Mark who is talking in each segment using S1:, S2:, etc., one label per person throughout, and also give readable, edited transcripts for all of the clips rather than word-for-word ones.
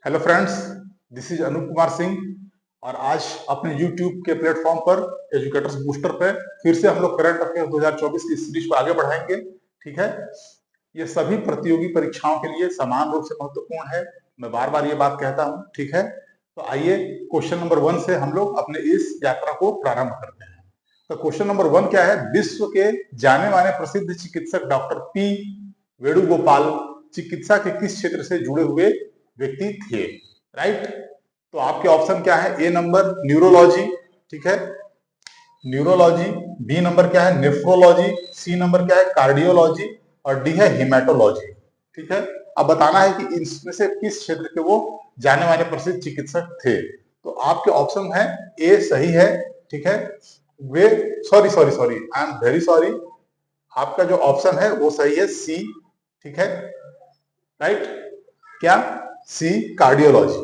S1: Hello friends, this is Anoop Kumar Singh. और आज अपने YouTube के प्लेटफॉर्म पर एजुकेटर्स बूस्टर पे फिर से हम लोग करंट अफेयर 2024 की सीरीज को आगे बढ़ाएंगे। ठीक है, ये सभी प्रतियोगी परीक्षाओं के लिए समान रूप से महत्वपूर्ण है। मैं बार बार ये बात कहता हूँ। ठीक है, तो आइए क्वेश्चन नंबर 1 से हम लोग अपने इस यात्रा को प्रारंभ करते हैं। तो क्वेश्चन नंबर 1 क्या है? विश्व के जाने माने प्रसिद्ध चिकित्सक डॉक्टर पी वेणुगोपाल चिकित्सा के किस क्षेत्र से जुड़े हुए व्यक्ति थे? राइट। तो आपके ऑप्शन क्या है? ए नंबर न्यूरोलॉजी, ठीक है, न्यूरोलॉजी। बी नंबर क्या है? नेफ्रोलॉजी। सी नंबर क्या है? कार्डियोलॉजी। और डी है हिमेटोलॉजी। ठीक है, अब बताना है कि इसमें से किस क्षेत्र के वो जाने माने प्रसिद्ध चिकित्सक थे। तो आपके ऑप्शन है ए सही है। ठीक है, वे sorry sorry sorry I am very sorry, आपका जो ऑप्शन है वो सही है, सी। ठीक है, राइट। क्या? सी, कार्डियोलॉजी।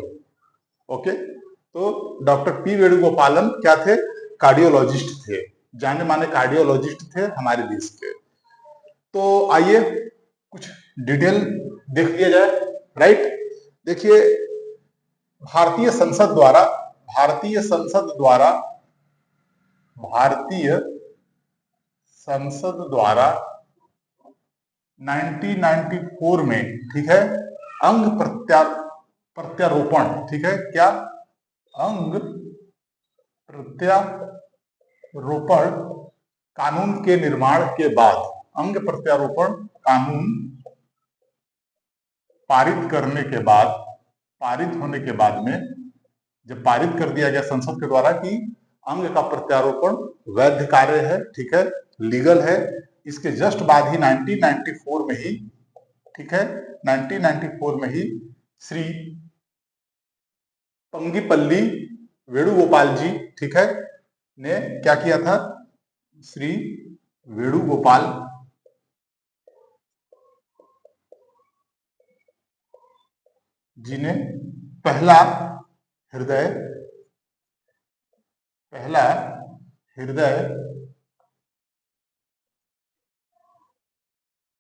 S1: ओके, तो डॉक्टर पी वेणुगोपालन क्या थे? कार्डियोलॉजिस्ट थे, जाने माने कार्डियोलॉजिस्ट थे हमारे देश के। तो आइए कुछ डिटेल देख लिया जाए। राइट, देखिए, भारतीय संसद द्वारा भारतीय संसद द्वारा भारतीय संसद द्वारा 1994 में, ठीक है, अंग प्रत्यारोपण, ठीक है, क्या? अंग प्रत्यारोपण कानून के निर्माण के बाद, अंग प्रत्यारोपण कानून पारित करने के बाद, पारित होने के बाद में जब पारित कर दिया गया संसद के द्वारा कि अंग का प्रत्यारोपण वैध कार्य है, ठीक है, लीगल है, इसके जस्ट बाद ही 1994 में ही, ठीक है, 1994 में ही श्री पंगीपल्ली वेणुगोपाल जी, ठीक है, ने क्या किया था? श्री वेणुगोपाल जी ने पहला हृदय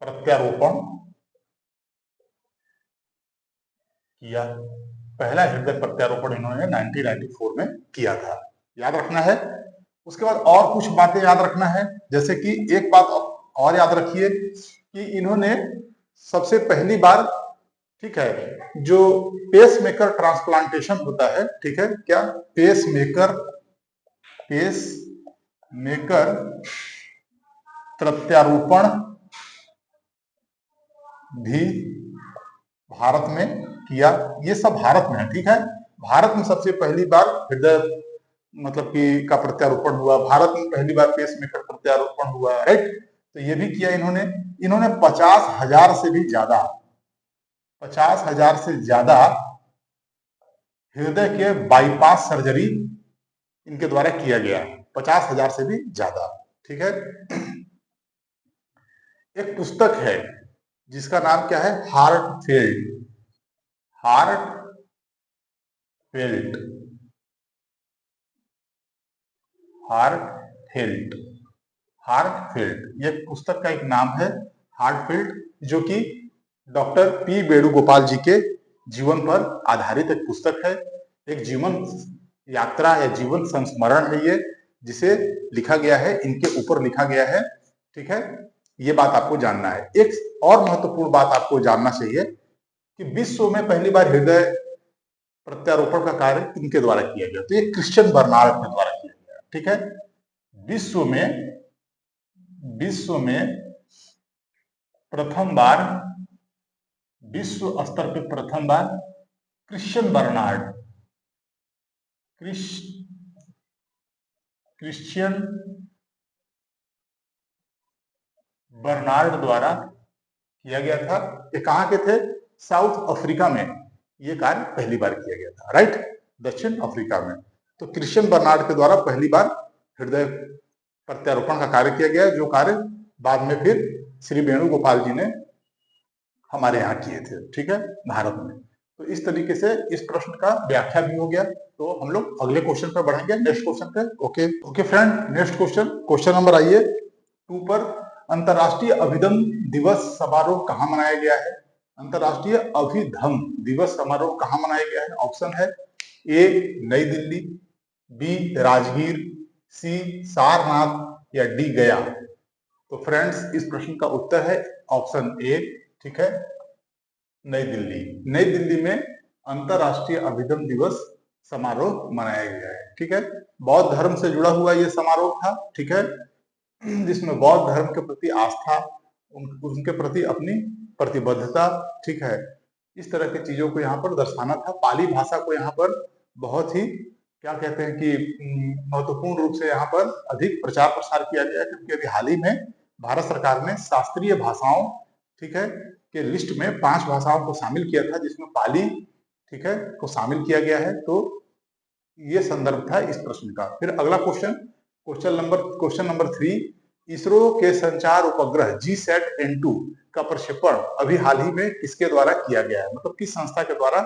S1: प्रत्यारोपण किया। पहला हृदय प्रत्यारोपण इन्होंने 1994 में किया था, याद रखना है। उसके बाद और कुछ बातें याद रखना है, जैसे कि एक बात और याद रखिए कि इन्होंने सबसे पहली बार, ठीक है, जो पेस मेकर ट्रांसप्लांटेशन होता है, ठीक है, क्या? पेस मेकर प्रत्यारोपण भी भारत में किया। ये सब भारत में है, ठीक है, भारत में सबसे पहली बार हृदय मतलब कि का प्रत्यारोपण हुआ, भारत में पहली बार पेस मेकर प्रत्यारोपण हुआ। राइट, तो ये भी किया इन्होंने 50,000 से भी ज्यादा 50,000 से ज्यादा हृदय के बाईपास सर्जरी इनके द्वारा किया गया, 50,000 से भी ज्यादा। ठीक है, एक पुस्तक है जिसका नाम क्या है? हार्टफेल्ट हार्टफेल्ट हार्टफेल्ट ये पुस्तक का एक नाम है, हार्टफेल्ट, जो कि डॉक्टर पी वेणुगोपाल जी के जीवन पर आधारित एक पुस्तक है, एक जीवन यात्रा या जीवन संस्मरण है ये, जिसे लिखा गया है, इनके ऊपर लिखा गया है। ठीक है, ये बात आपको जानना है। एक और महत्वपूर्ण बात आपको जानना चाहिए कि विश्व में पहली बार हृदय प्रत्यारोपण का कार्य इनके द्वारा किया गया, तो ये क्रिश्चियन बर्नार्ड के द्वारा किया गया। ठीक है, विश्व में प्रथम बार, विश्व स्तर पर प्रथम बार क्रिश्चियन बर्नार्ड द्वारा किया गया था। ये कहां के थे? साउथ अफ्रीका में ये कार्य पहली बार किया गया था। राइट, दक्षिण अफ्रीका में। तो क्रिश्चियन बर्नार्ड के द्वारा पहली बार हृदय प्रत्यारोपण का कार्य किया गया, जो कार्य बाद में फिर श्री वेणुगोपाल जी ने हमारे यहाँ किए थे। ठीक है, भारत में। तो इस तरीके से इस प्रश्न का व्याख्या भी हो गया। तो हम लोग अगले क्वेश्चन पर बढ़ेंगे, नेक्स्ट क्वेश्चन पे। Okay friend, next question number आइए 2 पर। अंतरराष्ट्रीय अभिदम दिवस समारोह कहाँ मनाया गया है? अंतरराष्ट्रीय अभिधम्म दिवस समारोह कहाँ मनाया गया है? ऑप्शन है ए नई दिल्ली, बी राजगीर, सी सारनाथ या डी गया। तो फ्रेंड्स इस प्रश्न का उत्तर है ऑप्शन ए, ठीक है, नई दिल्ली। नई दिल्ली में अंतरराष्ट्रीय अभिधम्म दिवस समारोह मनाया गया है, ठीक है। बौद्ध धर्म से जुड़ा हुआ ये समारोह था, ठीक है, जिसमें बौद्ध धर्म के प्रति आस्था, उनके प्रति अपनी प्रतिबद्धता, ठीक है, इस तरह की चीजों को यहाँ पर दर्शाना था। पाली भाषा को यहाँ पर बहुत ही क्या कहते हैं कि महत्वपूर्ण रूप से यहाँ पर अधिक प्रचार प्रसार किया गया, क्योंकि अभी हाल ही में भारत सरकार ने शास्त्रीय भाषाओं, ठीक है, के लिस्ट में 5 भाषाओं को शामिल किया था, जिसमें पाली, ठीक है, को शामिल किया गया है। तो ये संदर्भ था इस प्रश्न का। फिर अगला क्वेश्चन नंबर 3, इसरो के संचार उपग्रह GSAT-N2 का प्रक्षेपण अभी हाल ही में किसके द्वारा किया गया है, मतलब किस संस्था के द्वारा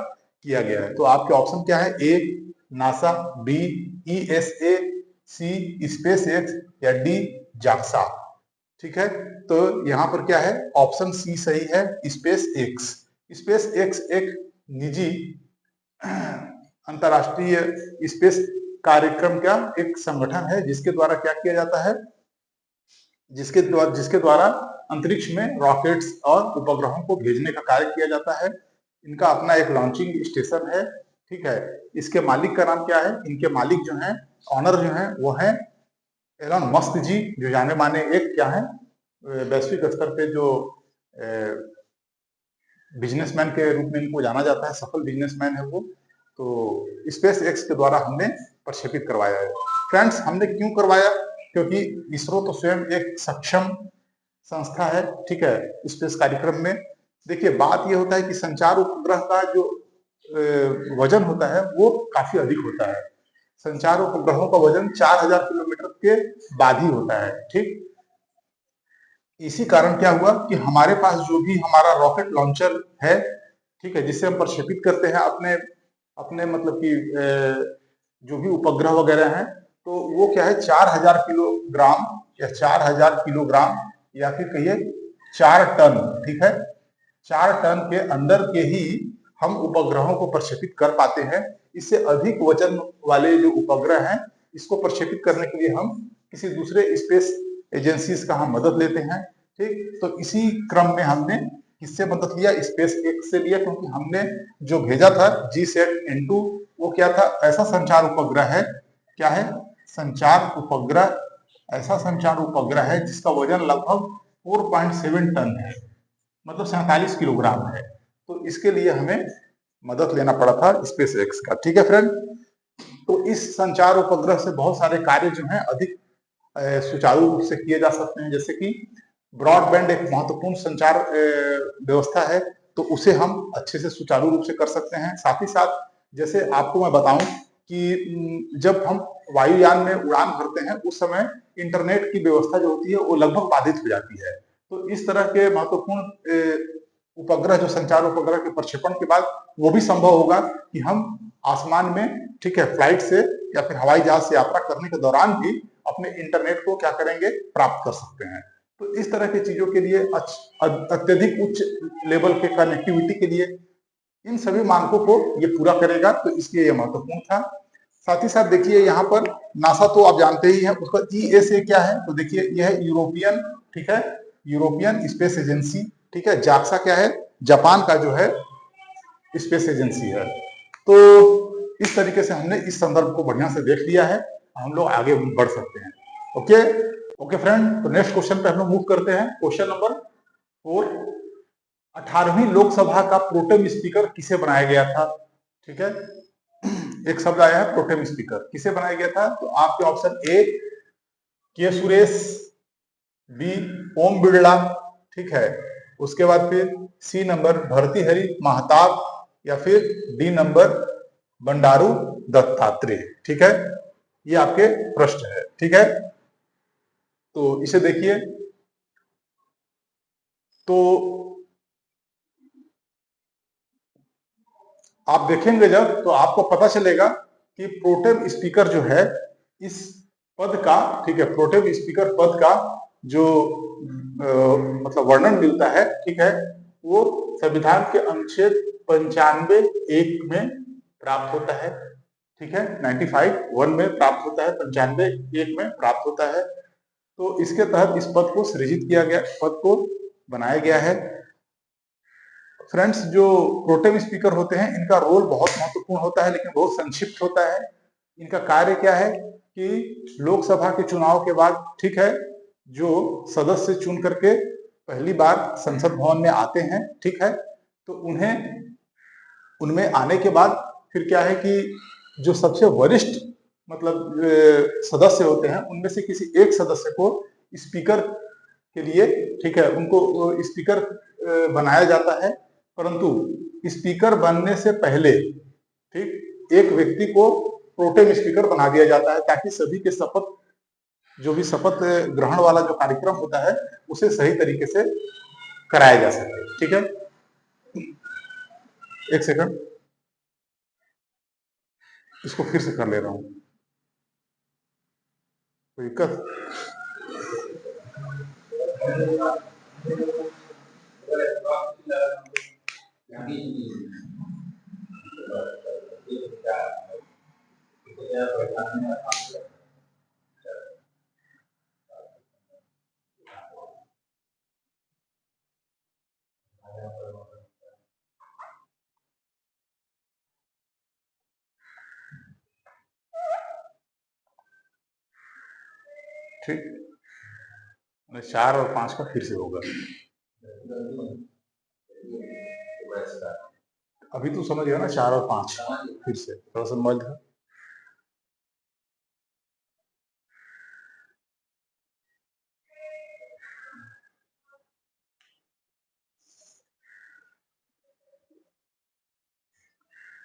S1: किया गया है? तो आपके ऑप्शन क्या है? A NASA, B ESA, C space X या डी जाक्सा, ठीक है। तो यहाँ पर क्या है? ऑप्शन सी सही है, स्पेस एक्स। स्पेस एक्स एक निजी अंतरराष्ट्रीय स्पेस कार्यक्रम का एक संगठन है, जिसके द्वारा क्या किया जाता है, जिसके द्वारा अंतरिक्ष में रॉकेट्स और उपग्रहों को भेजने का कार्य किया जाता है। इनका अपना एक लॉन्चिंग स्टेशन है, ठीक है। इसके मालिक का नाम क्या है? इनके मालिक जो हैं, ऑनर जो हैं, वो हैं एलन मस्क जी, जो जाने माने एक क्या है, वैश्विक स्तर पे जो बिजनेसमैन के रूप में इनको जाना जाता है, सफल बिजनेसमैन है वो। तो स्पेस एक्स के द्वारा हमने प्रक्षेपित करवाया है। फ्रेंड्स, हमने क्यों करवाया? क्योंकि इसरो तो स्वयं एक सक्षम संस्था है, ठीक है, स्पेस कार्यक्रम में। देखिए, बात ये होता है कि संचार उपग्रह का जो वजन होता है वो काफी अधिक होता है। संचार उपग्रहों का वजन 4000 किलोमीटर के बाद ही होता है, ठीक। इसी कारण क्या हुआ कि हमारे पास जो भी हमारा रॉकेट लॉन्चर है, ठीक है, जिससे हम प्रक्षेपित करते हैं अपने अपने मतलब कि जो भी उपग्रह वगैरह हैं, तो वो क्या है, 4000 किलोग्राम या 4000 किलोग्राम या फिर कहिए 4 टन, ठीक है, 4 टन के अंदर के ही हम उपग्रहों को प्रक्षेपित कर पाते हैं। इससे अधिक वजन वाले जो उपग्रह हैं, इसको प्रक्षेपित करने के लिए हम किसी दूसरे स्पेस एजेंसीज का हम मदद लेते हैं, ठीक। तो इसी क्रम में हमने किससे मदद लिया? स्पेस एक्स से लिया, क्योंकि हमने जो भेजा था GSAT-N2, वो क्या था? ऐसा संचार उपग्रह है, क्या है? संचार उपग्रह, ऐसा संचार उपग्रह है जिसका वजन लगभग 4.7 टन है, मतलब 47 किलोग्राम है। तो इसके लिए हमें मदद लेना पड़ा था स्पेस एक्स का, ठीक है फ्रेंड। तो इस संचार उपग्रह से बहुत सारे कार्य जो हैं अधिक सुचारू रूप से किए जा सकते हैं, जैसे कि ब्रॉडबैंड एक महत्वपूर्ण संचार व्यवस्था है, तो उसे हम अच्छे से सुचारू रूप से कर सकते हैं। साथ ही साथ जैसे आपको मैं बताऊं कि जब हम वायुयान में उड़ान भरते हैं, उस समय इंटरनेट की व्यवस्था जो होती है वो लगभग बाधित हो जाती है। तो इस तरह के महत्वपूर्ण उपग्रह, जो संचार उपग्रह के प्रक्षेपण के बाद वो भी संभव होगा कि हम आसमान में, ठीक है, फ्लाइट से या फिर हवाई जहाज से यात्रा करने के दौरान भी अपने इंटरनेट को क्या करेंगे, प्राप्त कर सकते हैं। तो इस तरह की चीजों के लिए अत्यधिक उच्च लेवल के कनेक्टिविटी के लिए इन सभी मानकों को ये पूरा करेगा, तो इसलिए ये महत्वपूर्ण था। साथ ही साथ देखिए यहाँ पर नासा तो आप जानते ही हैं, उसका ESA क्या है? तो देखिए यह है यूरोपियन, ठीक है, यूरोपियन स्पेस एजेंसी, ठीक है। जाक्सा क्या है? जापान का जो है स्पेस एजेंसी है। तो इस तरीके से हमने इस संदर्भ को बढ़िया से देख लिया है, हम लोग आगे बढ़ सकते हैं। ओके फ्रेंड, तो नेक्स्ट क्वेश्चन पे हम लोग मूव करते हैं। क्वेश्चन नंबर 4, 18वीं लोकसभा का प्रोटेम स्पीकर किसे बनाया गया था? ठीक है, एक शब्द आया है प्रोटेम स्पीकर, किसे बनाया गया था? तो आपके ऑप्शन ए के सुरेश, बी ओम बिरला, ठीक है, उसके बाद फिर सी नंबर भर्तृहरि महताब या फिर डी नंबर बंडारू दत्तात्रेय, ठीक है। ये आपके प्रश्न है, ठीक है। तो इसे देखिए, तो आप देखेंगे जब, तो आपको पता चलेगा कि प्रोटेम स्पीकर जो है इस पद का, ठीक है, प्रोटेम स्पीकर पद का जो मतलब वर्णन मिलता है, ठीक है, वो संविधान के अनुच्छेद 95(1) में प्राप्त होता है। ठीक है, 95(1) में प्राप्त होता है, 95(1) में प्राप्त होता है। तो इसके तहत इस पद को सृजित किया गया, पद को बनाया गया है। फ्रेंड्स, जो प्रोटेम स्पीकर होते हैं इनका रोल बहुत महत्वपूर्ण होता है, लेकिन बहुत संक्षिप्त होता है। इनका कार्य क्या है कि लोकसभा के चुनाव के बाद, ठीक है, जो सदस्य चुन करके पहली बार संसद भवन में आते हैं, ठीक है, तो उन्हें उनमें आने के बाद फिर क्या है कि जो सबसे वरिष्ठ मतलब सदस्य होते हैं उनमें से किसी एक सदस्य को स्पीकर के लिए, ठीक है, उनको स्पीकर बनाया जाता है। परंतु स्पीकर बनने से पहले, ठीक, एक व्यक्ति को प्रोटेम स्पीकर बना दिया जाता है, ताकि सभी के शपथ, जो भी शपथ ग्रहण वाला जो कार्यक्रम होता है उसे सही तरीके से कराया जा सके। ठीक है, एक सेकंड, इसको फिर से कर ले रहा हूं, कोई दिक्कत? ठीक, 4 और 5 का फिर से होगा। अभी तो समझ गया ना, 4 और 5 फिर से थोड़ा सा समझ।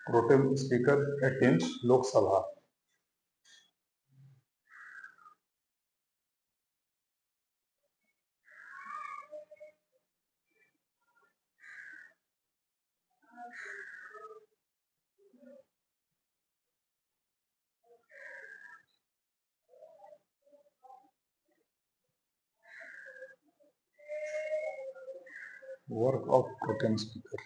S1: Pro tem speaker attends Lok Sabha. Work of pro tem speaker.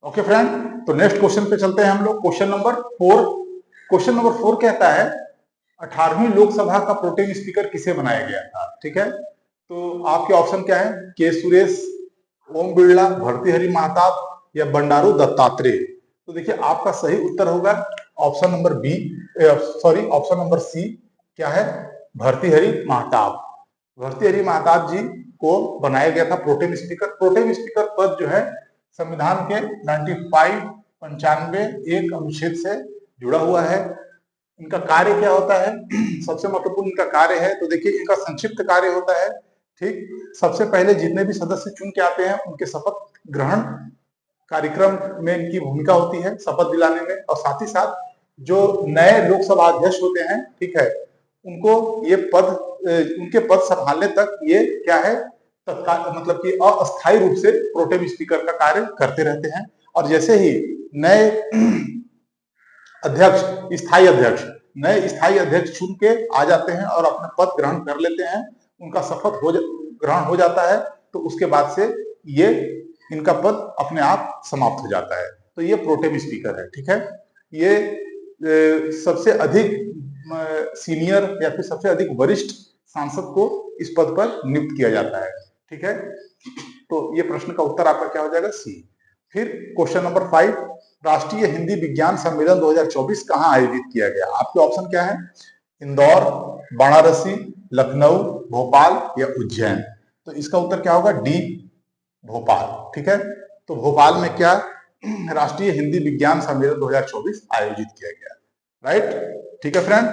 S1: Okay friend, तो नेक्स्ट क्वेश्चन पे चलते हैं हम लोग। Question number 4। क्वेश्चन नंबर 4 कहता है 18वीं लोकसभा का प्रोटेम स्पीकर किसे बनाया गया था। ठीक है, तो आपके ऑप्शन क्या है? के सुरेश, ओम बिरला, भर्तृहरि महताब या बंडारू दत्तात्रेय। तो देखिए, आपका सही उत्तर होगा option number B, sorry, option number C. क्या है? भर्तृहरि महताब। भर्तृहरि महताब जी को बनाया गया था प्रोटेम स्पीकर। प्रोटेम स्पीकर पद जो है संविधान के 95(1) अनुच्छेद से जुड़ा हुआ है। इनका कार्य क्या होता है? सबसे महत्वपूर्ण इनका कार्य है, तो देखिए इनका संक्षिप्त कार्य होता है। ठीक, सबसे पहले जितने भी सदस्य चुन के आते हैं उनके शपथ ग्रहण कार्यक्रम में इनकी भूमिका होती है, शपथ दिलाने में। और साथ ही साथ जो नए लोकसभा अध्यक्ष होते हैं, ठीक है, उनको ये पद, उनके पद संभालने तक ये क्या है, तत्काल मतलब कि अस्थायी रूप से प्रोटेम स्पीकर का कार्य करते रहते हैं। और जैसे ही नए अध्यक्ष, नए स्थायी अध्यक्ष चुन के आ जाते हैं और अपना पद ग्रहण कर लेते हैं, उनका शपथ ग्रहण हो जाता है, तो उसके बाद से ये इनका पद अपने आप समाप्त हो जाता है। तो ये प्रोटेम स्पीकर है। ठीक है, ये सबसे अधिक सीनियर या फिर सबसे अधिक वरिष्ठ सांसद को इस पद पर नियुक्त किया जाता है। ठीक है, तो ये प्रश्न का उत्तर आपका क्या हो जाएगा? सी। फिर क्वेश्चन नंबर 5, राष्ट्रीय हिंदी विज्ञान सम्मेलन 2024 कहाँ आयोजित किया गया? आपके ऑप्शन क्या है? इंदौर, वाराणसी, लखनऊ, भोपाल या उज्जैन। तो इसका उत्तर क्या होगा? डी, भोपाल। ठीक है, तो भोपाल में क्या राष्ट्रीय हिंदी विज्ञान सम्मेलन 2024 आयोजित किया गया। राइट, ठीक है फ्रेंड।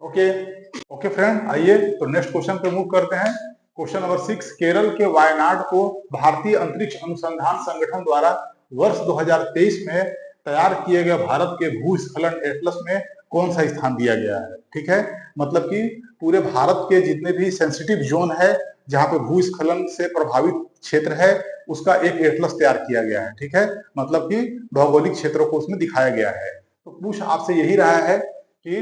S1: ओके फ्रेंड, आइए तो नेक्स्ट क्वेश्चन पे मूव करते हैं। क्वेश्चन नंबर 6, केरल के वायनाड को भारतीय अंतरिक्ष अनुसंधान संगठन द्वारा वर्ष 2023 में तैयार किए गए भारत के भूस्खलन एटलस में कौन सा स्थान दिया गया है, ठीक है। मतलब कि पूरे भारत के जितने भी सेंसिटिव जोन है, जहां पे भूस्खलन से प्रभावित क्षेत्र है, उसका एक एटलस तैयार किया गया है, ठीक है। मतलब कि भौगोलिक क्षेत्रों को उसमें दिखाया गया है। तो पूछ आपसे यही रहा है कि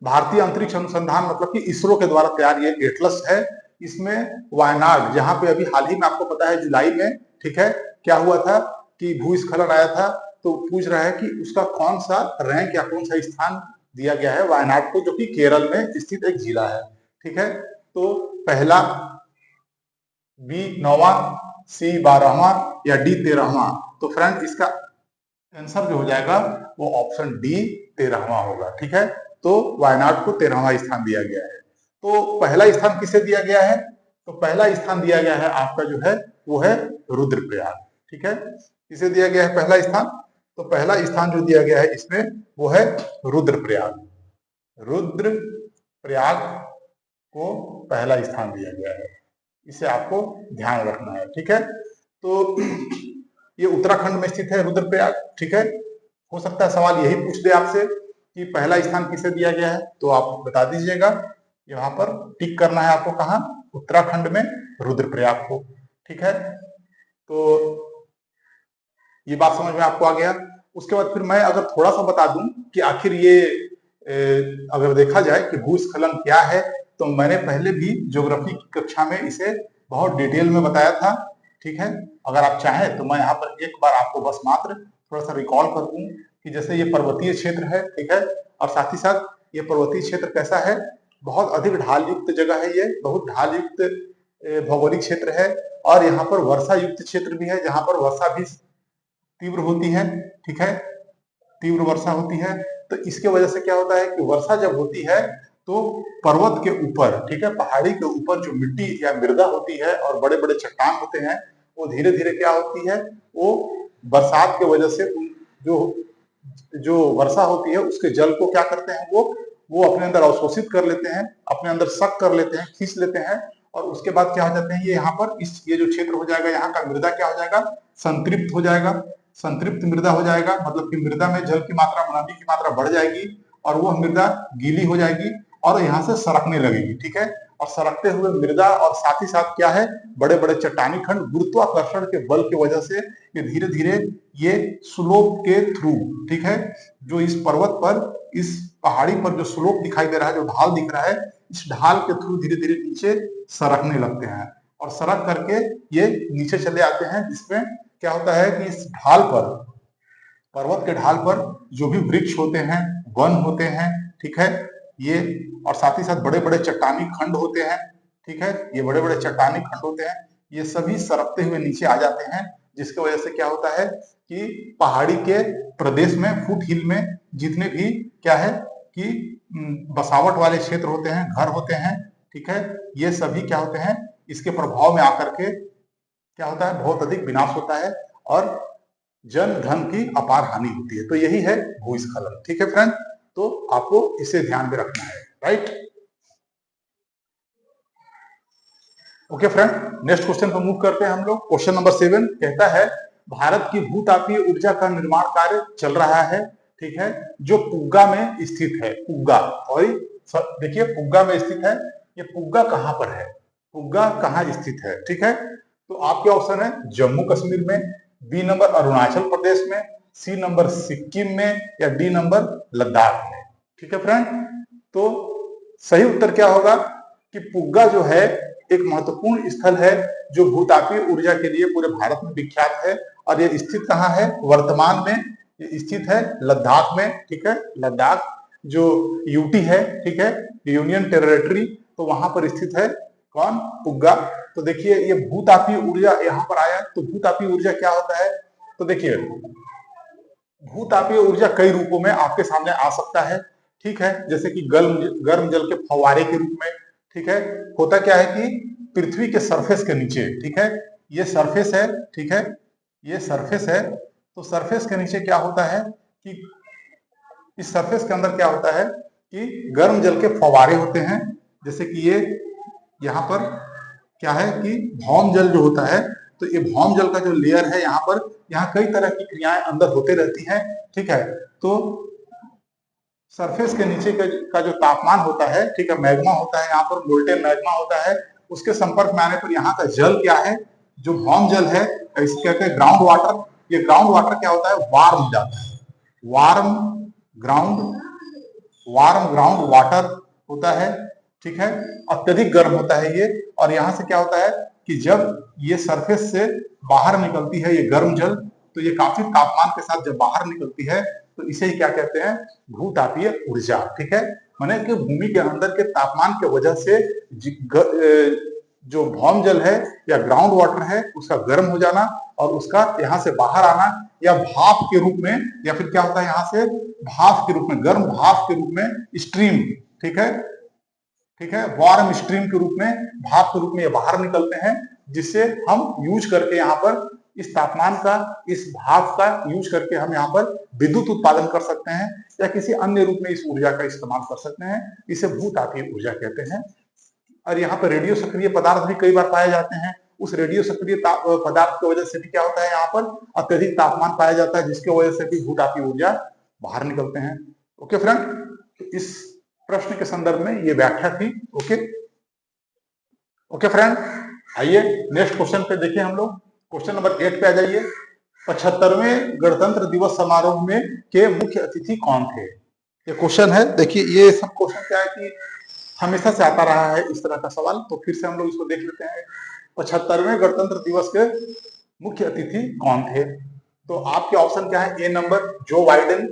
S1: भारतीय अंतरिक्ष अनुसंधान मतलब कि इसरो के द्वारा तैयार ये एटलस है। इसमें वायनाड, जहां पे अभी हाल ही में आपको पता है जुलाई में, ठीक है, क्या हुआ था कि भूस्खलन आया था, तो पूछ रहा है कि उसका कौन सा रैंक या कौन सा स्थान दिया गया है वायनाड को, जो कि केरल में स्थित एक जिला है, ठीक है। तो पहला, बी 9वां, सी 12वां या डी 13वां। तो फ्रेंड इसका आंसर जो हो जाएगा वो ऑप्शन डी 13वां होगा, ठीक है। तो वायनाड को 13वां स्थान दिया गया है। तो पहला स्थान किसे दिया गया है? तो पहला स्थान दिया गया है आपका जो है वो है रुद्रप्रयाग, ठीक है। किसे दिया गया है पहला स्थान? तो पहला स्थान जो दिया गया है इसमें वो है रुद्रप्रयाग। रुद्रप्रयाग को पहला स्थान दिया गया है, इसे आपको ध्यान रखना है, ठीक है। तो ये उत्तराखंड में स्थित है रुद्रप्रयाग, ठीक है। हो सकता है सवाल यही पूछ दे आपसे कि पहला स्थान किसे दिया गया है, तो आप बता दीजिएगा। यहाँ पर टिक करना है आपको, कहा? उत्तराखंड में रुद्रप्रयाग को, ठीक है। तो ये बात समझ में आपको आ गया। उसके बाद फिर मैं अगर थोड़ा सा बता दूं कि आखिर ये अगर देखा जाए कि भूस्खलन क्या है, तो मैंने पहले भी ज्योग्राफी की कक्षा में इसे बहुत डिटेल में बताया था, ठीक है। अगर आप चाहें तो मैं यहाँ पर एक बार आपको बस मात्र थोड़ा सा रिकॉल कर दूं कि जैसे ये पर्वतीय क्षेत्र है, ठीक है, और साथ ही साथ ये पर्वतीय क्षेत्र कैसा है, बहुत अधिक ढाल युक्त जगह है, ये बहुत ढाल युक्त भौगोलिक क्षेत्र है। और यहाँ पर वर्षा युक्त क्षेत्र भी है, जहाँ पर वर्षा भी तीव्र होती है, ठीक है, तीव्र वर्षा होती है। तो इसके वजह से क्या होता है कि वर्षा जब होती है तो पर्वत के ऊपर, ठीक है, पहाड़ी के ऊपर जो मिट्टी या मृदा होती है और बड़े बड़े चट्टान होते हैं, वो धीरे धीरे क्या होती है, वो बरसात के वजह से जो जो वर्षा होती है उसके जल को क्या करते हैं, वो अपने अंदर अवशोषित कर लेते हैं, अपने अंदर सक कर लेते हैं, खींच लेते हैं। और उसके बाद क्या हो जाते हैं, ये यहाँ पर ये जो क्षेत्र हो जाएगा, यहाँ का मृदा क्या हो जाएगा, संतृप्त हो जाएगा। संतृप्त मृदा हो जाएगा मतलब कि मृदा में जल की मात्रा, नमी की मात्रा बढ़ जाएगी और वह मृदा गीली हो जाएगी और यहाँ से सरकने लगेगी, ठीक है। और सरकते हुए मृदा और साथ ही साथ क्या है, बड़े बड़े चट्टानी खंड गुरुत्वाकर्षण के बल की वजह से ये धीरे धीरे ये स्लोप के थ्रू, ठीक है, जो इस पर्वत पर, इस पहाड़ी पर जो स्लोप दिखाई दे रहा है, जो ढाल दिख रहा है, इस ढाल के थ्रू धीरे धीरे नीचे सरकने लगते हैं और सरक करके ये नीचे चले आते हैं, जिसमें क्या होता है कि इस ढाल पर, पर्वत के ढाल पर जो भी वृक्ष होते हैं, वन होते हैं, ठीक है, ये और साथ ही साथ बड़े बड़े चट्टानी खंड होते हैं, ठीक है, ये बड़े बड़े चट्टानी खंड होते हैं, ये सभी सरकते हुए नीचे आ जाते हैं। जिसकी वजह से क्या होता है कि पहाड़ी के प्रदेश में, फुट हिल में जितने भी क्या है कि बसावट वाले क्षेत्र होते हैं, घर होते हैं, ठीक है, ये सभी क्या होते हैं, इसके प्रभाव में आकर के क्या होता है, बहुत अधिक विनाश होता है और जन धन की अपार हानि होती है। तो यही है भूस्खलन, ठीक है फ्रेंड। तो आपको इसे ध्यान में रखना है, right. Okay friend, next question पर मूव करते हैं हम लोग। क्वेश्चन नंबर 7 कहता है भारत की भूतापीय ऊर्जा का निर्माण कार्य चल रहा है, ठीक है, जो पुग्गा में स्थित है। पुग्गा, और देखिए पुग्गा में स्थित है, ये पुग्गा कहां पर है, पुग्गा कहां स्थित है, ठीक है। तो आपके ऑप्शन है जम्मू कश्मीर में, बी नंबर अरुणाचल प्रदेश में, सी नंबर सिक्किम में या डी नंबर लद्दाख में, ठीक है फ्रेंड। तो सही उत्तर क्या होगा कि पुग्गा जो है एक महत्वपूर्ण स्थल है जो भूतापीय ऊर्जा के लिए पूरे भारत में विख्यात है। और ये स्थित कहाँ है, वर्तमान में ये स्थित है लद्दाख में, ठीक है, लद्दाख जो यूटी है, ठीक है, यूनियन टेरिटरी, तो वहां पर स्थित है कौन, पुग्गा। तो देखिए ये भूतापीय ऊर्जा यहाँ पर आया, तो भूतापीय ऊर्जा क्या होता है, तो देखिए भूतापीय ऊर्जा कई रूपों में आपके सामने आ सकता है, ठीक है, जैसे कि गर्म जल के फव्वारे के रूप में, ठीक है। होता क्या है कि पृथ्वी के सरफेस के नीचे, ठीक है, ये सरफेस है, ठीक है, ये सरफेस है, तो सरफेस के नीचे क्या होता है कि इस सरफेस के अंदर क्या होता है कि गर्म जल के फव्वारे होते हैं, जैसे कि ये यहाँ पर क्या है कि भौम जल जो होता है, तो ये भौम जल का जो लेयर है यहाँ पर, यहाँ कई तरह की क्रियाएं अंदर होते रहती हैं, ठीक है। तो सरफेस के नीचे का जो तापमान होता है, ठीक है, मैग्मा होता है, यहाँ पर मोल्टेन मैग्मा होता है, उसके संपर्क में आने पर यहाँ का जल क्या है, जो भौम जल है, इसे कहते हैं ग्राउंड वाटर। ये ग्राउंड वाटर क्या होता है, वार्म जाता है, वार्म ग्राउंड वाटर होता है, ठीक है, अत्यधिक गर्म होता है ये। और यहाँ से क्या होता है कि जब ये सरफेस से बाहर निकलती है ये गर्म जल, तो ये काफी तापमान के साथ जब बाहर निकलती है तो इसे ही क्या कहते हैं, भूतापीय ऊर्जा, ठीक है। माने कि भूमि के अंदर के तापमान की वजह से जो भौम जल है या ग्राउंड वाटर है उसका गर्म हो जाना और उसका यहाँ से बाहर आना, या भाप के रूप में, या फिर क्या होता है यहाँ से भाप के रूप में, गर्म भाप के रूप में स्ट्रीम, ठीक है, वार्म स्ट्रीम के रूप में, भाप के रूप में ये बाहर निकलते हैं, जिससे हम यूज करके यहाँ पर इस तापमान का, इस भाप का यूज करके हम यहाँ पर विद्युत उत्पादन कर सकते हैं या किसी अन्य रूप में इस ऊर्जा का इस्तेमाल कर सकते हैं। इसे भूतापीय ऊर्जा कहते हैं। और यहाँ पर रेडियो सक्रिय पदार्थ भी कई बार पाए जाते हैं। उस रेडियो सक्रिय पदार्थ की वजह से भी क्या होता है, यहाँ पर अत्यधिक तापमान पाया जाता है, जिसकी वजह से भी भूतापीय ऊर्जा बाहर निकलते हैं। ओके फ्रेंड, तो इस प्रश्न के संदर्भ में ये व्याख्या थी। ओके फ्रेंड, आइए नेक्स्ट क्वेश्चन पे देखिए हम लोग। क्वेश्चन नंबर 8 पे आ जाइए। 75वें गणतंत्र दिवस समारोह में के मुख्य अतिथि कौन थे? ये क्वेश्चन है। देखिए ये सब क्वेश्चन क्या है कि हमेशा से आता रहा है इस तरह का सवाल, तो फिर से हम लोग इसको देख लेते हैं। 75वें गणतंत्र दिवस के मुख्य अतिथि कौन थे? तो आपके ऑप्शन क्या है? A number Joe Biden,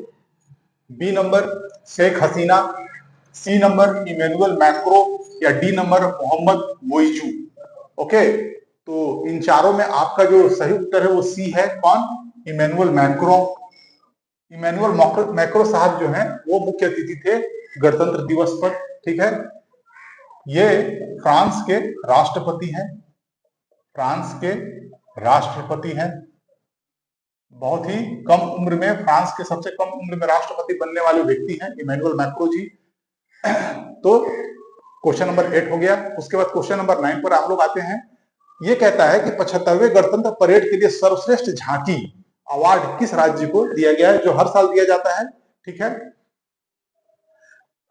S1: B number Sheikh Hasina, C number Emmanuel Macron, या D number Mohamed Muizzu. Okay, तो इन चारों में आपका जो सही उत्तर है वो सी है। कौन? Emmanuel Macron. इमैनुअल मैक्रो साहब जो हैं वो मुख्य अतिथि थे गणतंत्र दिवस पर, ठीक है। ये फ्रांस के राष्ट्रपति हैं, फ्रांस के राष्ट्रपति हैं। बहुत ही कम उम्र में, फ्रांस के सबसे कम उम्र में राष्ट्रपति बनने वाले व्यक्ति हैं इमैनुअल मैक्रो जी। तो क्वेश्चन नंबर 8 हो गया। उसके बाद क्वेश्चन नंबर 9 पर आप लोग आते हैं। ये कहता है कि 75वें गणतंत्र परेड के लिए सर्वश्रेष्ठ झांकी अवार्ड किस राज्य को दिया गया है, जो हर साल दिया जाता है, ठीक है।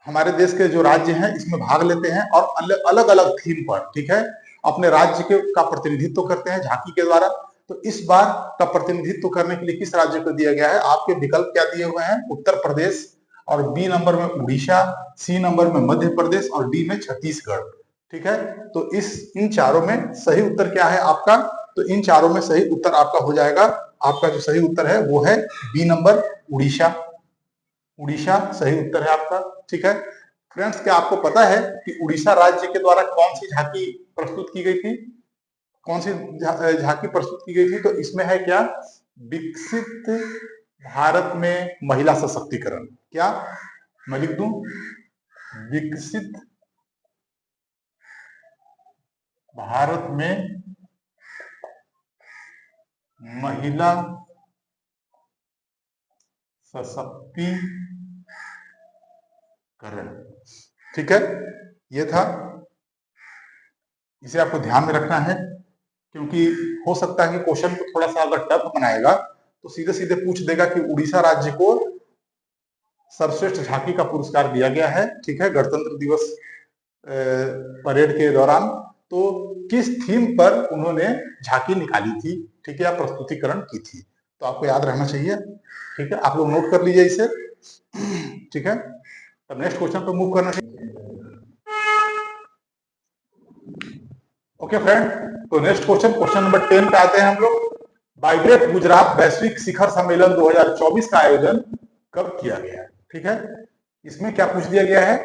S1: हमारे देश के जो राज्य हैं इसमें भाग लेते हैं और अलग अलग थीम पर, ठीक है, अपने राज्य के का प्रतिनिधित्व करते हैं झांकी के द्वारा। तो इस बार का प्रतिनिधित्व करने के लिए किस राज्य को दिया गया है? आपके विकल्प क्या दिए हुए हैं? उत्तर प्रदेश, और बी नंबर में उड़ीसा, सी नंबर में मध्य प्रदेश, और डी में छत्तीसगढ़, ठीक है। तो इन चारों में सही उत्तर क्या है आपका? तो इन चारों में सही उत्तर आपका हो जाएगा, आपका जो सही उत्तर है वो है बी नंबर उड़ीसा। उड़ीसा सही उत्तर है आपका, ठीक है। फ्रेंड्स, क्या आपको पता है कि उड़ीसा राज्य के द्वारा कौन सी झांकी प्रस्तुत की गई थी? कौन सी झांकी प्रस्तुत की गई थी? तो इसमें है क्या? विकसित भारत में महिला सशक्तिकरण। क्या मैं लिख दूं? विकसित भारत में महिला सशक्तिकरण, ठीक है, ये था। इसे आपको ध्यान में रखना है, क्योंकि हो सकता है कि क्वेश्चन को थोड़ा सा अगर टफ बनाएगा तो सीधे सीधे पूछ देगा कि उड़ीसा राज्य को सर्वश्रेष्ठ झांकी का पुरस्कार दिया गया है, ठीक है, गणतंत्र दिवस परेड के दौरान। तो किस थीम पर उन्होंने झांकी निकाली थी, ठीक है, या प्रस्तुतिकरण की थी? तो आपको याद रहना चाहिए, ठीक है, आप लोग नोट कर लीजिए इसे, ठीक है। तब नेक्स्ट क्वेश्चन पर मूव करना चाहिए। ओके फ्रेंड, तो नेक्स्ट क्वेश्चन नंबर 10 पे आते हैं हम लोग। वाइब्रेट गुजरात वैश्विक शिखर सम्मेलन 2024 का आयोजन कब किया गया है, ठीक है। इसमें क्या पूछ दिया गया है?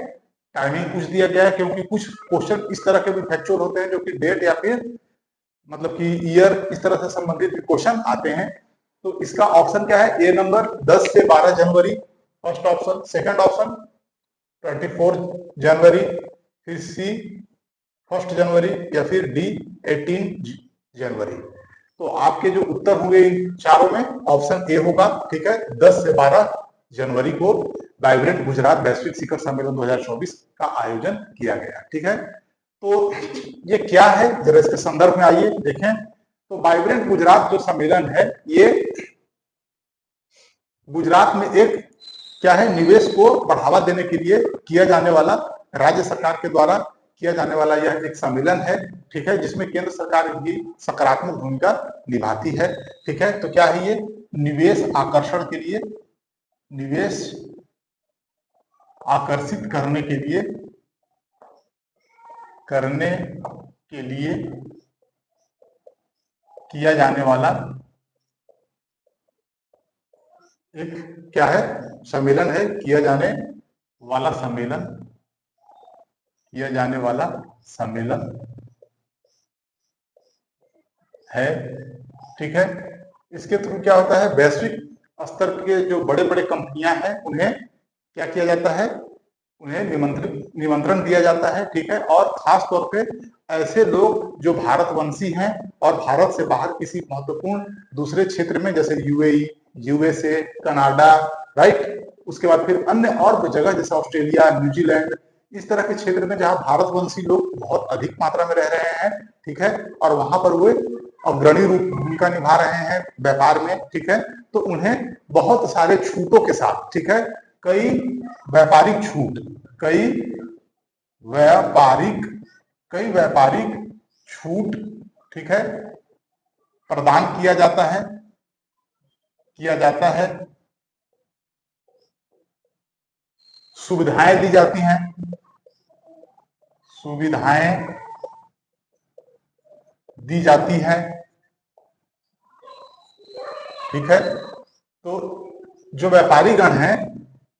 S1: टाइमिंग पूछ दिया गया है, क्योंकि कुछ क्वेश्चन इस तरह के भी फैक्चुअल होते हैं जो कि डेट या फिर मतलब कि ईयर इस तरह से संबंधित क्वेश्चन आते हैं। तो इसका ऑप्शन क्या है? ए नंबर 10 से 12 जनवरी फर्स्ट ऑप्शन, सेकंड ऑप्शन 24 जनवरी, फिर सी 1 जनवरी, या फिर डी 18 जनवरी। तो आपके जो उत्तर होंगे इन चारों में ऑप्शन ए होगा, ठीक है। 10 से 12 जनवरी को वाइब्रेंट गुजरात वैश्विक शिखर सम्मेलन 2024 का आयोजन किया गया, ठीक है। तो ये क्या है, जरा इसके संदर्भ में आइए देखें। तो वाइब्रेंट गुजरात जो सम्मेलन है, ये गुजरात में एक क्या है, निवेश को बढ़ावा देने के लिए किया जाने वाला, राज्य सरकार के द्वारा किया जाने वाला यह एक सम्मेलन है, ठीक है, जिसमें केंद्र सरकार भी सकारात्मक भूमिका निभाती है, ठीक है। तो क्या है ये, निवेश आकर्षण के लिए, निवेश आकर्षित करने के लिए किया जाने वाला एक क्या है, सम्मेलन है, किया जाने वाला सम्मेलन है, ठीक है। इसके थ्रू क्या होता है, वैश्विक स्तर के जो बड़े बड़े कंपनियां हैं उन्हें क्या किया जाता है, उन्हें निमंत्रण दिया जाता है, ठीक है। और खास तौर पे ऐसे लोग जो भारतवंशी हैं और भारत से बाहर किसी महत्वपूर्ण दूसरे क्षेत्र में, जैसे यूएई, यूएसए, कनाडा, राइट, उसके बाद फिर अन्य और भी जगह जैसे ऑस्ट्रेलिया, न्यूजीलैंड, इस तरह के क्षेत्र में जहां भारतवंशी लोग बहुत अधिक मात्रा में रह रहे हैं, ठीक है, और वहां पर वे अग्रणी रूप भूमिका निभा रहे हैं व्यापार में, ठीक है, तो उन्हें बहुत सारे छूटों के साथ, ठीक है, कई व्यापारिक छूट, ठीक है, प्रदान किया जाता है, सुविधाएं दी जाती हैं, ठीक है। तो जो व्यापारीगण हैं,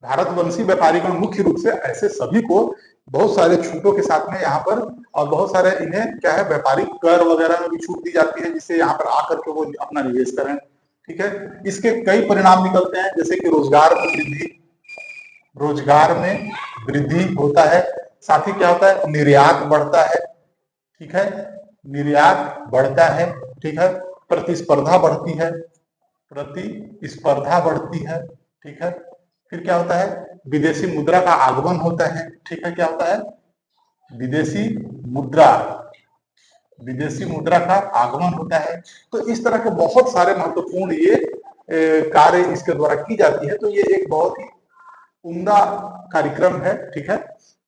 S1: भारतवंशी व्यापारीगण मुख्य रूप से ऐसे सभी को बहुत सारे छूटों के साथ में यहाँ पर, और बहुत सारे इन्हें क्या है, व्यापारिक कर वगैरह में भी छूट दी जाती है, जिससे यहाँ पर आकर के वो अपना निवेश करें, ठीक है। इसके कई परिणाम निकलते हैं, जैसे कि रोजगार में वृद्धि होता है, साथ ही क्या होता है, निर्यात बढ़ता है, ठीक है, ठीक है, प्रतिस्पर्धा बढ़ती है, ठीक है। फिर क्या होता है, विदेशी मुद्रा का आगमन होता है, ठीक है, क्या होता है, विदेशी मुद्रा का आगमन होता है। तो इस तरह के बहुत सारे महत्वपूर्ण ये कार्य इसके द्वारा की जाती है। तो ये एक बहुत ही उम्दा कार्यक्रम है, ठीक है,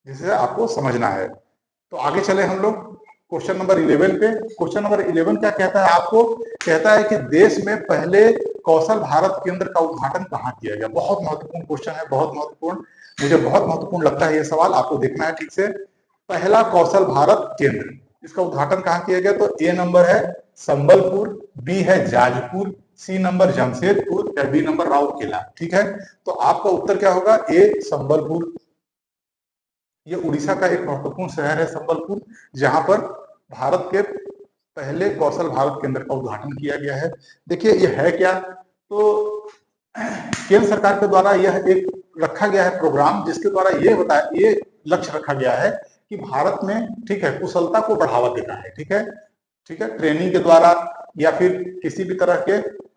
S1: जिसे आपको समझना है। तो आगे चले हम लोग क्वेश्चन नंबर 11 पे। क्वेश्चन नंबर 11 क्या कहता है, आपको कहता है कि देश में पहले कौशल भारत केंद्र का उद्घाटन कहाँ किया गया। बहुत महत्वपूर्ण क्वेश्चन है, बहुत महत्वपूर्ण, मुझे बहुत महत्वपूर्ण लगता है ये सवाल, आपको देखना है ठीक से। पहला कौशल भारत केंद्र, इसका उद्घाटन कहाँ किया गया, तो ए नंबर है संबलपुर, बी है जाजपुर, सी नंबर जमशेदपुर, या बी नंबर राउरकेला, ठीक है। तो आपका उत्तर क्या होगा, ए संबलपुर। ये उड़ीसा का एक महत्वपूर्ण शहर है संबलपुर, जहां पर भारत के पहले कौशल भारत केंद्र का उद्घाटन किया गया है। देखिए ये है क्या, तो केंद्र सरकार के द्वारा यह एक रखा गया है प्रोग्राम, जिसके द्वारा ये लक्ष्य रखा गया है कि भारत में, ठीक है, कुशलता को बढ़ावा देना है, ठीक है, ट्रेनिंग के द्वारा या फिर किसी भी तरह के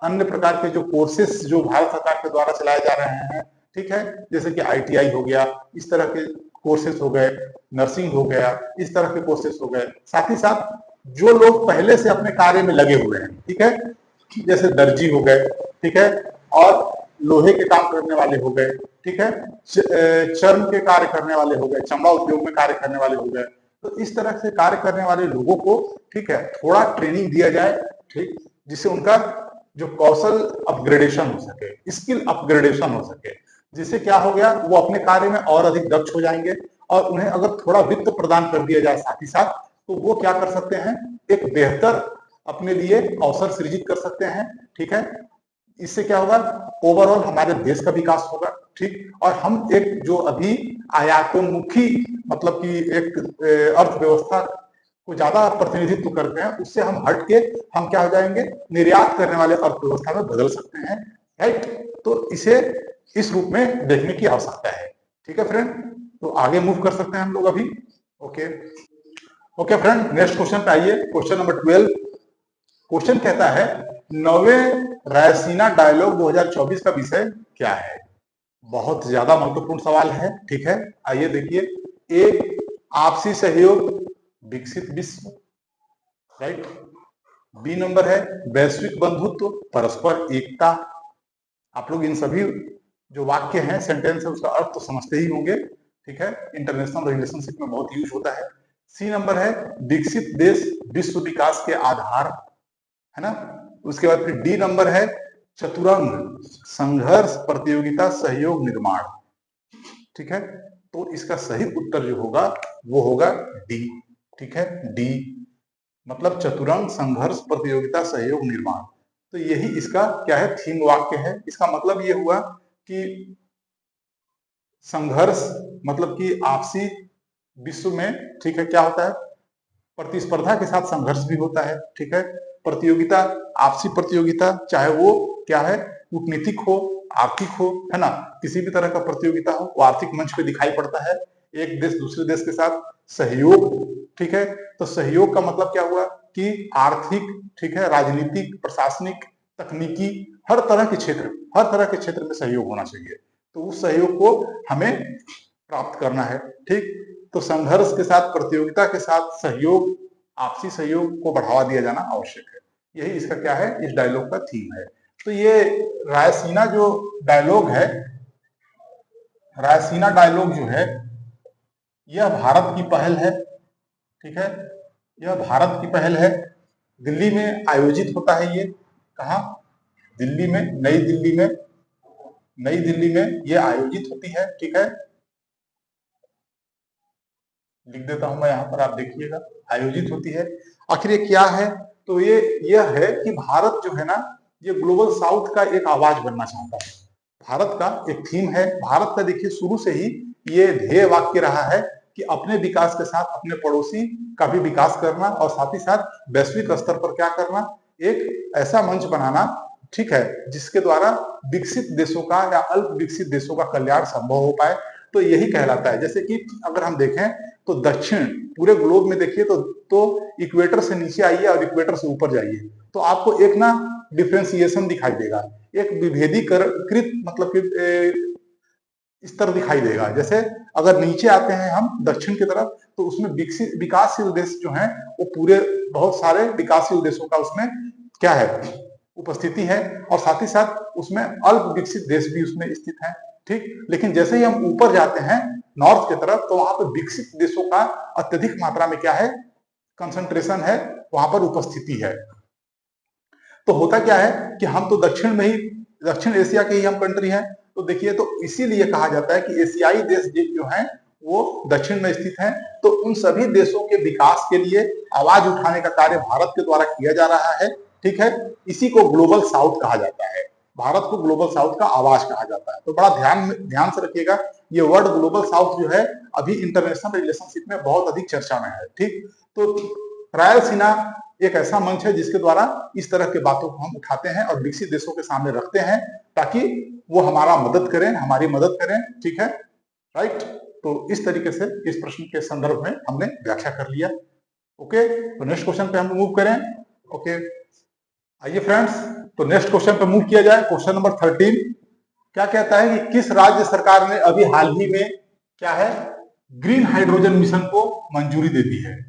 S1: अन्य प्रकार के जो कोर्सेस जो भारत सरकार के द्वारा चलाए जा रहे हैं, ठीक है, जैसे कि आईटीआई हो गया, इस तरह के कोर्सेस हो गए, नर्सिंग हो गया, इस तरह के कोर्सेस हो गए। साथ ही साथ जो लोग पहले से अपने कार्य में लगे हुए हैं, ठीक है, जैसे दर्जी हो गए, ठीक है, और लोहे के काम करने वाले हो गए, ठीक है, चर्म के कार्य करने वाले हो गए, चमड़ा उद्योग में कार्य करने वाले हो गए, तो इस तरह से कार्य करने वाले लोगों को, ठीक है, थोड़ा ट्रेनिंग दिया जाए, ठीक, जिससे उनका जो कौशल अपग्रेडेशन हो सके, स्किल अपग्रेडेशन हो सके, जिससे क्या हो गया, वो अपने कार्य में और अधिक दक्ष हो जाएंगे। और उन्हें अगर थोड़ा वित्त प्रदान कर दिया जाए साथ ही साथ, तो वो क्या कर सकते हैं, एक बेहतर अपने लिए अवसर सृजित कर सकते हैं, ठीक है। इससे क्या होगा, ओवरऑल हमारे देश का विकास होगा, ठीक, और हम एक जो अभी आयातोन्मुखी मतलब कि एक अर्थव्यवस्था को ज्यादा प्रतिनिधित्व करते हैं, उससे हम हट के हम क्या हो जाएंगे, निर्यात करने वाले अर्थव्यवस्था में बदल सकते हैं, राइट। तो इसे इस रूप में देखने की आवश्यकता है, ठीक है फ्रेंड। तो आगे मूव कर सकते हैं हम लोग अभी। ओके फ्रेंड, नेक्स्ट क्वेश्चन पे आइए, क्वेश्चन नंबर 12। क्वेश्चन कहता है, 9वें रायसीना डायलॉग 2024 का विषय क्या है। बहुत ज्यादा महत्वपूर्ण सवाल है, ठीक है, आइए देखिए। ए, आपसी सहयोग विकसित विश्व, राइट। बी नंबर है वैश्विक बंधुत्व परस्पर एकता। आप लोग इन सभी जो वाक्य है, सेंटेंस है, उसका अर्थ तो समझते ही होंगे, ठीक है, इंटरनेशनल रिलेशनशिप में बहुत यूज होता है। सी नंबर है विकसित देश विश्व विकास के आधार, है ना। उसके बाद फिर डी नंबर है चतुरंग संघर्ष प्रतियोगिता सहयोग निर्माण, ठीक है। तो इसका सही उत्तर जो होगा वो होगा डी, ठीक है, डी मतलब चतुरंग संघर्ष प्रतियोगिता सहयोग निर्माण। तो यही इसका क्या है, थीम वाक्य है। इसका मतलब ये हुआ कि संघर्ष मतलब कि आपसी विश्व में, ठीक है, क्या होता है, प्रतिस्पर्धा के साथ संघर्ष भी होता है, ठीक है। प्रतियोगिता, आपसी प्रतियोगिता, चाहे वो क्या है, कूटनीतिक हो, आर्थिक हो, है ना, किसी भी तरह का प्रतियोगिता हो, वो आर्थिक मंच पे दिखाई पड़ता है। एक देश दूसरे देश के साथ सहयोग, ठीक है। तो सहयोग का मतलब क्या हुआ कि आर्थिक, ठीक है, राजनीतिक, प्रशासनिक, तकनीकी, हर तरह के क्षेत्र में सहयोग होना चाहिए। तो उस सहयोग को हमें प्राप्त करना है, ठीक। तो संघर्ष के साथ, प्रतियोगिता के साथ सहयोग, आपसी सहयोग को बढ़ावा दिया जाना आवश्यक है। यही इसका क्या है, इस डायलॉग का थीम है। तो ये रायसीना जो डायलॉग है, रायसीना डायलॉग जो है, यह भारत की पहल है, ठीक है, यह भारत की पहल है। दिल्ली में आयोजित होता है ये, कहा, दिल्ली में, नई दिल्ली में ये आयोजित होती है, ठीक है। लिख देता हूं मैं यहाँ पर, आप देखिएगा, आयोजित होती है। आखिर ये क्या है, तो ये यह है कि भारत जो है ना, ये ग्लोबल साउथ का एक आवाज बनना चाहता है। भारत का एक थीम है। भारत का देखिए शुरू से ही ये ध्येय वाक्य रहा है कि अपने विकास के साथ अपने पड़ोसी का भी विकास करना, और साथ ही साथ वैश्विक स्तर पर क्या करना, एक ऐसा मंच बनाना, ठीक है, जिसके द्वारा विकसित देशों का या अल्प विकसित देशों का कल्याण संभव हो पाए। तो यही कहलाता है। जैसे कि अगर हम देखें तो दक्षिण, पूरे ग्लोब में देखिए तो इक्वेटर से नीचे आइए और इक्वेटर से ऊपर जाइए, तो आपको एक ना डिफ्रेंसिएशन दिखाई देगा, एक विभेदीकृत मतलब कि स्तर दिखाई देगा। जैसे अगर नीचे आते हैं हम दक्षिण की तरफ, तो उसमें विकसित विकासशील देश जो हैं, वो पूरे बहुत सारे विकासशील देशों का उसमें क्या है, उपस्थिति है, और साथ ही साथ उसमें अल्प विकसित देश भी उसमें स्थित है, ठीक। लेकिन जैसे ही हम ऊपर जाते हैं नॉर्थ की तरफ, तो वहां पर विकसित देशों का अत्यधिक मात्रा में क्या है, कंसंट्रेशन है, वहां पर उपस्थिति है। तो होता क्या है कि हम तो दक्षिण में ही, दक्षिण एशिया के ही हम कंट्री हैं। तो देखिए, तो इसीलिए कहा जाता है कि एशियाई देश जो हैं वो दक्षिण में स्थित हैं। तो उन सभी देशों के विकास के लिए आवाज उठाने का कार्य भारत के द्वारा किया जा रहा है, ठीक है। इसी को ग्लोबल साउथ कहा जाता है। भारत को ग्लोबल साउथ का आवाज कहा जाता है। तो बड़ा ध्यान से रखिएगा, ये वर्ड ग्लोबल साउथ जो है अभी इंटरनेशनल रिलेशनशिप में बहुत अधिक चर्चा में है, ठीक। तो रायलसीना एक ऐसा मंच है जिसके द्वारा इस तरह के बातों को हम उठाते हैं और विकसित देशों के सामने रखते हैं, ताकि वो हमारा मदद करें, हमारी मदद करें, ठीक है, राइट। तो इस तरीके से इस प्रश्न के संदर्भ में हमने व्याख्या कर लिया। ओके, तो नेक्स्ट क्वेश्चन पे हम मूव करें। ओके, आइए फ्रेंड्स, तो नेक्स्ट क्वेश्चन पे मूव किया जाए। क्वेश्चन नंबर 13 क्या कहता है कि किस राज्य सरकार ने अभी हाल ही में क्या है, ग्रीन हाइड्रोजन मिशन को मंजूरी दे दी है।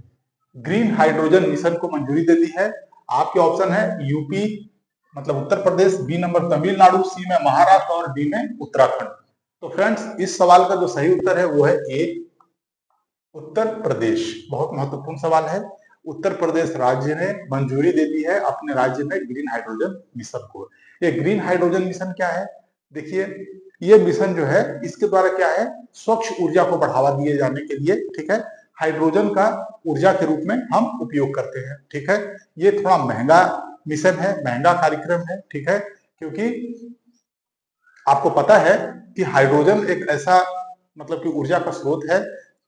S1: ग्रीन हाइड्रोजन मिशन को मंजूरी दे दी है। आपके ऑप्शन है यूपी मतलब उत्तर प्रदेश, बी नंबर तमिलनाडु, सी में महाराष्ट्र और डी में उत्तराखंड। तो फ्रेंड्स, इस सवाल का जो सही उत्तर है वो है ए, उत्तर प्रदेश। बहुत महत्वपूर्ण सवाल है। उत्तर प्रदेश राज्य ने मंजूरी दे दी है अपने राज्य में ग्रीन हाइड्रोजन मिशन को। ये ग्रीन हाइड्रोजन मिशन क्या है, देखिए, ये मिशन जो है इसके द्वारा क्या है, स्वच्छ ऊर्जा को बढ़ावा दिए जाने के लिए, ठीक है, हाइड्रोजन का ऊर्जा के रूप में हम उपयोग करते हैं, ठीक है। ये थोड़ा महंगा मिशन है, महंगा कार्यक्रम है, ठीक है, क्योंकि आपको पता है कि हाइड्रोजन एक ऐसा मतलब कि ऊर्जा का स्रोत है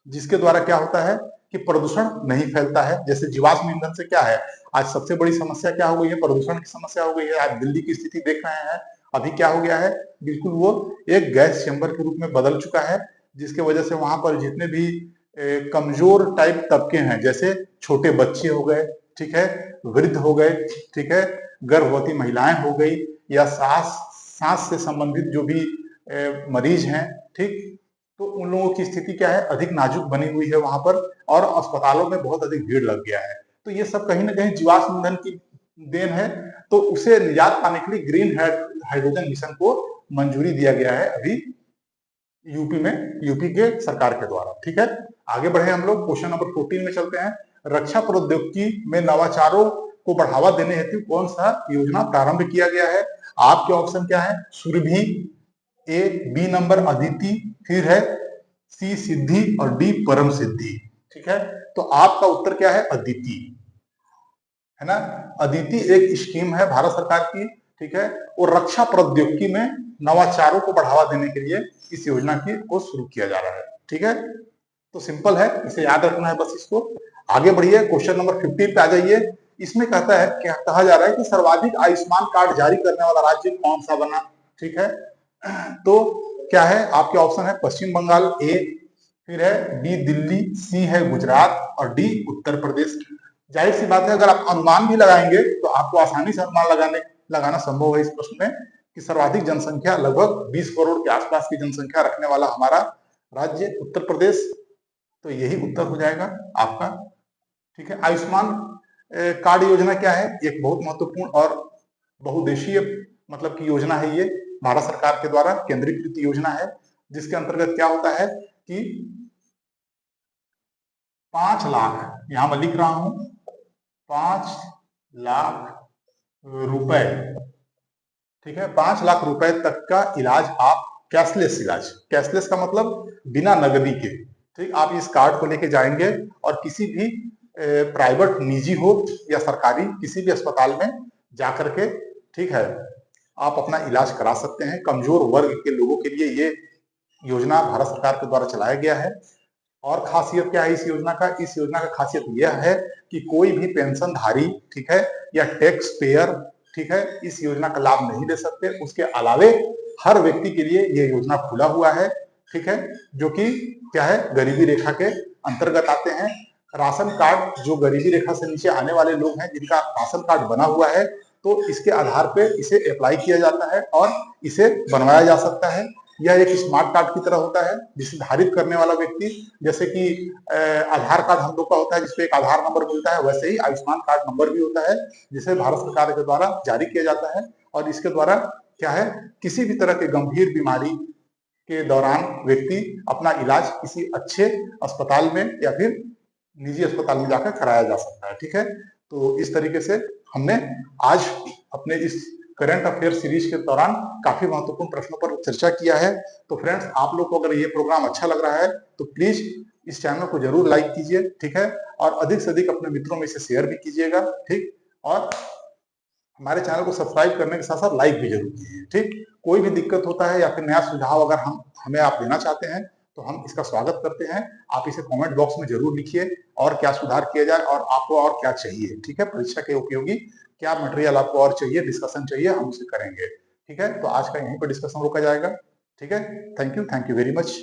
S1: जिसके द्वारा क्या होता है कि प्रदूषण नहीं फैलता है। जैसे जीवाश्म ईंधन से क्या है, आज सबसे बड़ी समस्या क्या हो गई है, प्रदूषण की समस्या हो गई है। आज दिल्ली की स्थिति देख रहे हैं, अभी क्या हो गया है, बिल्कुल वो एक गैस चैम्बर के रूप में बदल चुका है, जिसके वजह से वहां पर जितने भी कमजोर टाइप तबके हैं, जैसे छोटे बच्चे हो गए, ठीक है, वृद्ध हो गए, ठीक है, गर्भवती महिलाएं हो गई, या सांस से संबंधित जो भी मरीज हैं, ठीक, तो उन लोगों की स्थिति क्या है, अधिक नाजुक बनी हुई है वहां पर, और अस्पतालों में बहुत अधिक भीड़ लग गया है। तो ये सब कहीं ना कहीं जीवाश्म ईंधन की देन है। तो उसे निजात पाने के लिए ग्रीन हाइड्रोजन मिशन को मंजूरी दिया गया है अभी यूपी में, यूपी के सरकार के द्वारा। ठीक है, आगे बढ़े हम लोग क्वेश्चन नंबर 14 में चलते हैं। रक्षा प्रौद्योगिकी में नवाचारों को बढ़ावा देने हेतु कौन सा योजना प्रारंभ किया गया है? आपके ऑप्शन क्या है? Surabhi, A B number Aditi, फिर है सी सिद्धि और डी परम सिद्धि। ठीक है, तो आपका उत्तर क्या है? अदिति, है ना। अदिति एक स्कीम है भारत सरकार की, ठीक है, और रक्षा प्रौद्योगिकी में नवाचारों को बढ़ावा देने के लिए इस योजना को शुरू किया जा रहा है। ठीक है, तो सिंपल है, इसे याद रखना है बस इसको। आगे बढ़िए, क्वेश्चन नंबर 15 पे आ जाइए। इसमें कहता है, क्या कहा जा रहा है कि सर्वाधिक आयुष्मान कार्ड जारी करने वाला राज्य कौन सा बना? ठीक है, तो क्या है आपके ऑप्शन है? पश्चिम बंगाल, ए, फिर है बी दिल्ली, सी है गुजरात और डी उत्तर प्रदेश। जाहिर सी बात है, अगर आप अनुमान भी लगाएंगे तो आपको आसानी से अनुमान लगाना संभव है इस प्रश्न में कि सर्वाधिक जनसंख्या लगभग 20 करोड़ के आसपास की जनसंख्या रखने वाला हमारा राज्य उत्तर प्रदेश, तो यही उत्तर हो जाएगा आपका। ठीक है, आयुष्मान कार्ड योजना क्या है? एक बहुत महत्वपूर्ण और बहुउद्देशीय मतलब की योजना है ये, भारत सरकार के द्वारा केंद्रीकृत योजना है, जिसके अंतर्गत क्या होता है कि 5 लाख, यहां मैं लिख रहा हूं, 5 लाख रुपए, ठीक है, 5 लाख रुपए तक का इलाज आप कैशलेस इलाज, कैशलेस का मतलब बिना नगदी के, ठीक, आप इस कार्ड को लेके जाएंगे और किसी भी प्राइवेट, निजी हो या सरकारी, किसी भी अस्पताल में जाकर के, ठीक है, आप अपना इलाज करा सकते हैं। कमजोर वर्ग के लोगों के लिए ये योजना भारत सरकार के द्वारा चलाया गया है। और खासियत क्या है इस योजना का? इस योजना का खासियत यह है कि कोई भी पेंशनधारी, ठीक है, या टैक्स पेयर, ठीक है, इस योजना का लाभ नहीं ले सकते। उसके अलावे हर व्यक्ति के लिए ये योजना खुला हुआ है, ठीक है, जो कि क्या है, गरीबी रेखा के अंतर्गत आते हैं। राशन कार्ड, जो गरीबी रेखा से नीचे आने वाले लोग हैं जिनका राशन कार्ड बना हुआ है, तो इसके आधार पे इसे अप्लाई किया जाता है और इसे बनवाया जा सकता है। यह एक स्मार्ट कार्ड की तरह होता है, जिसे धारित करने वाला व्यक्ति, जैसे कि आधार कार्ड हम लोग का होता है जिसपे एक आधार नंबर मिलता है, वैसे ही आयुष्मान कार्ड नंबर भी होता है, जिसे भारत सरकार के द्वारा जारी किया जाता है। और इसके द्वारा क्या है, किसी भी तरह के गंभीर बीमारी के दौरान व्यक्ति अपना इलाज किसी अच्छे अस्पताल में या फिर निजी अस्पताल में जाकर कराया जा सकता है। ठीक है, तो इस तरीके से हमने आज अपने इस करंट अफेयर सीरीज के दौरान काफी महत्वपूर्ण प्रश्नों पर चर्चा किया है। तो फ्रेंड्स, आप लोग को अगर ये प्रोग्राम अच्छा लग रहा है तो प्लीज इस चैनल को जरूर लाइक कीजिए, ठीक है, और अधिक से अधिक अपने मित्रों में इसे शेयर भी कीजिएगा, ठीक, और हमारे चैनल को सब्सक्राइब करने के साथ साथ लाइक भी जरूर कीजिए। ठीक, कोई भी दिक्कत होता है या फिर नया सुझाव अगर हमें आप देना चाहते हैं तो हम इसका स्वागत करते हैं। आप इसे कमेंट बॉक्स में जरूर लिखिए और क्या सुधार किया जाए और आपको और क्या चाहिए, ठीक है, परीक्षा के उपयोगी क्या मटेरियल आपको और चाहिए, डिस्कशन चाहिए, हम उसे करेंगे। ठीक है, तो आज का यहीं पर डिस्कशन रोका जाएगा। ठीक है, थैंक यू वेरी मच।